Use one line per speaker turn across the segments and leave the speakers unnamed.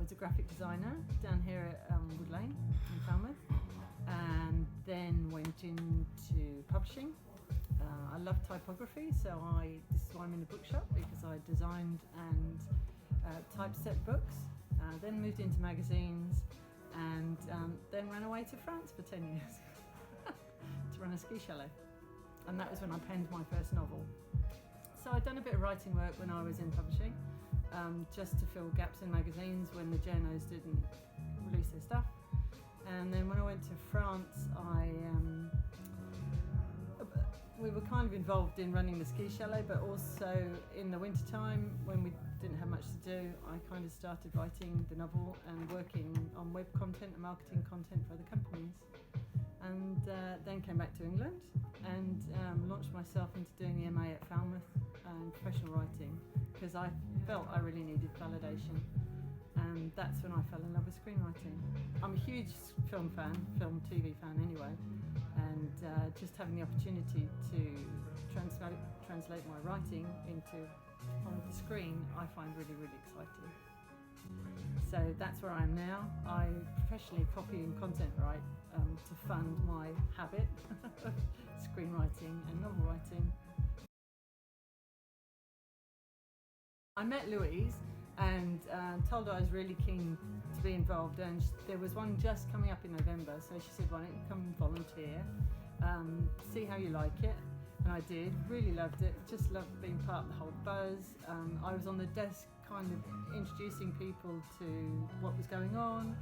was a graphic designer down here at Wood Lane in Falmouth, and then went into publishing. I love typography, so this is why I'm in the bookshop, because I designed and typeset books. Then moved into magazines, and then ran away to France for 10 years to run a ski chalet. And that was when I penned my first novel. So I'd done a bit of writing work when I was in publishing, just to fill gaps in magazines when the journos didn't release their stuff. And then when I went to France, we were kind of involved in running the ski chalet, but also in the winter time when we didn't have much to do, I kind of started writing the novel and working on web content and marketing content for other companies. And then came back to England and launched myself into doing the MA at Falmouth and professional writing, because I felt I really needed validation. And that's when I fell in love with screenwriting. I'm a huge film TV fan anyway, and just having the opportunity to translate my writing on the screen, I find really, really exciting. So that's where I am now. I professionally copy and content write to fund my habit of screenwriting and novel writing. I met Louise and told her I was really keen to be involved, and there was one just coming up in November, so she said, why don't you come volunteer, see how you like it. And I did, really loved it, just loved being part of the whole buzz. I was on the desk kind of introducing people to what was going on,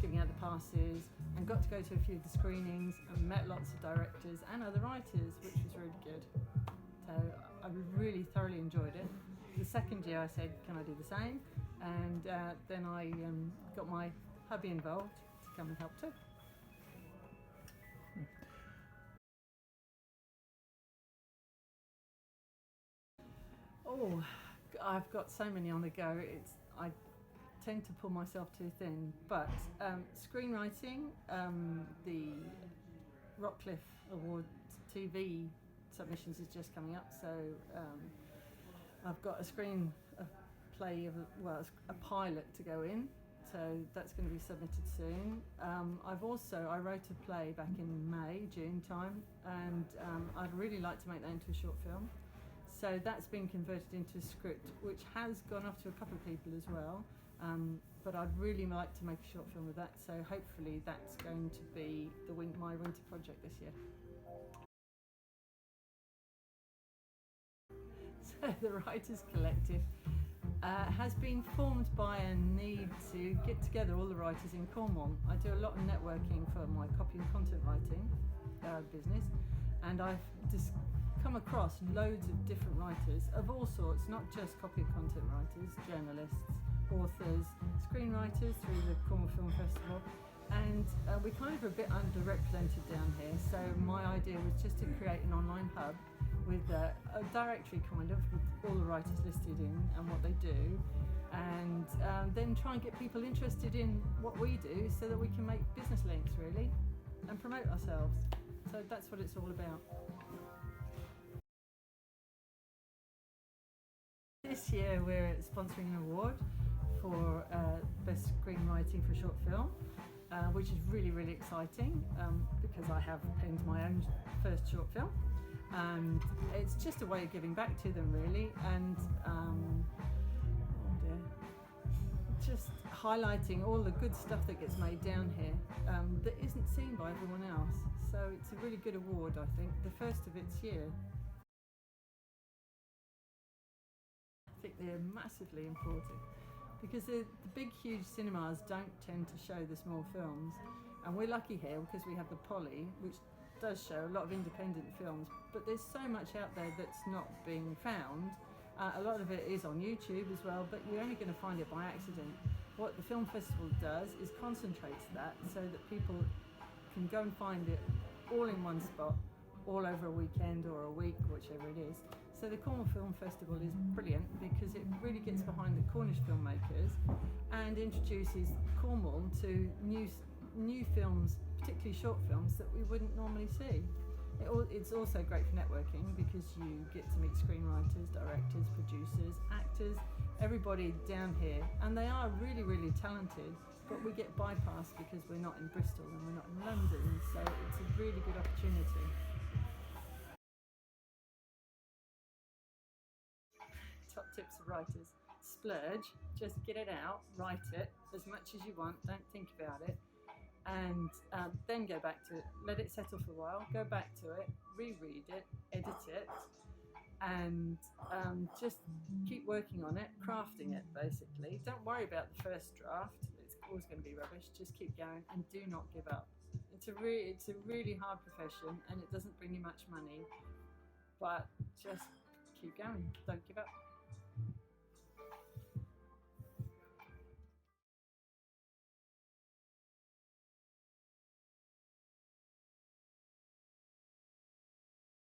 giving out the passes, and got to go to a few of the screenings and met lots of directors and other writers, which was really good. So I really thoroughly enjoyed it. The second year I said, can I do the same? And then I got my hubby involved to come and help too. Oh, I've got so many on the go. I tend to pull myself too thin, but screenwriting, the Rockcliffe Award TV submissions is just coming up, so I've got a pilot to go in, so that's going to be submitted soon. I wrote a play back in June time, and I'd really like to make that into a short film. So that's been converted into a script, which has gone off to a couple of people as well. But I'd really like to make a short film with that, so hopefully that's going to be my winter project this year. So the Writers Collective has been formed by a need to get together all the writers in Cornwall. I do a lot of networking for my copy and content writing business, and I've just come across loads of different writers of all sorts, not just copy and content writers, journalists, authors, screenwriters through the Cornwall Film Festival, and we're kind of a bit underrepresented down here, so my idea was just to create an online hub with a directory kind of with all the writers listed in and what they do, and then try and get people interested in what we do so that we can make business links really and promote ourselves. So that's what it's all about. This year we're sponsoring an award for best screenwriting for a short film, which is really, really exciting because I have penned my own first short film, and it's just a way of giving back to them really, and just highlighting all the good stuff that gets made down here that isn't seen by everyone else. So it's a really good award, I think, the first of its year. I think they're massively important because the big, huge cinemas don't tend to show the small films, and we're lucky here because we have the Poly, which does show a lot of independent films, but there's so much out there that's not being found. A lot of it is on YouTube as well, but you're only going to find it by accident. What the film festival does is concentrates that so that people can go and find it all in one spot, all over a weekend or a week, whichever it is. So the Cornwall Film Festival is brilliant because it really gets behind the Cornish filmmakers and introduces Cornwall to new films, particularly short films that we wouldn't normally see. It's also great for networking because you get to meet screenwriters, directors, producers, actors, everybody down here, and they are really, really talented, but we get bypassed because we're not in Bristol and we're not in London, so it's a really good opportunity. Top tips for writers: splurge, just get it out, write it as much as you want, don't think about it, and then go back to it, let it settle for a while, go back to it, reread it, edit it, and just keep working on it, crafting it basically. Don't worry about the first draft, it's always going to be rubbish, just keep going and do not give up. It's a really hard profession and it doesn't bring you much money, but just keep going, don't give up.